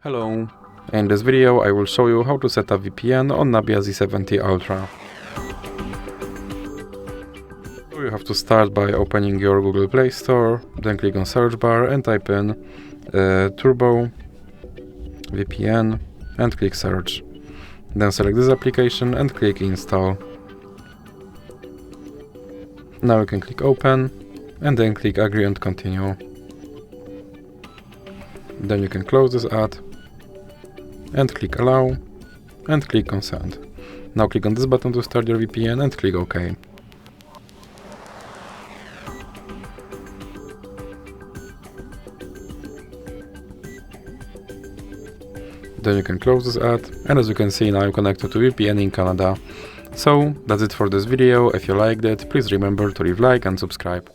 Hello, in this video I will show you how to set up VPN on NUBIA Z70 Ultra. So you have to start by opening your Google Play Store, then click on search bar and type in Turbo VPN and click search. Then select this application and click install. Now you can click open and then click agree and continue. Then you can close this ad and click allow and click consent. Now click on this button to start your VPN and click OK. Then you can close this ad, and as you can see, now you're connected to VPN in Canada. So that's it for this video. If you liked it, please remember to leave a like and subscribe.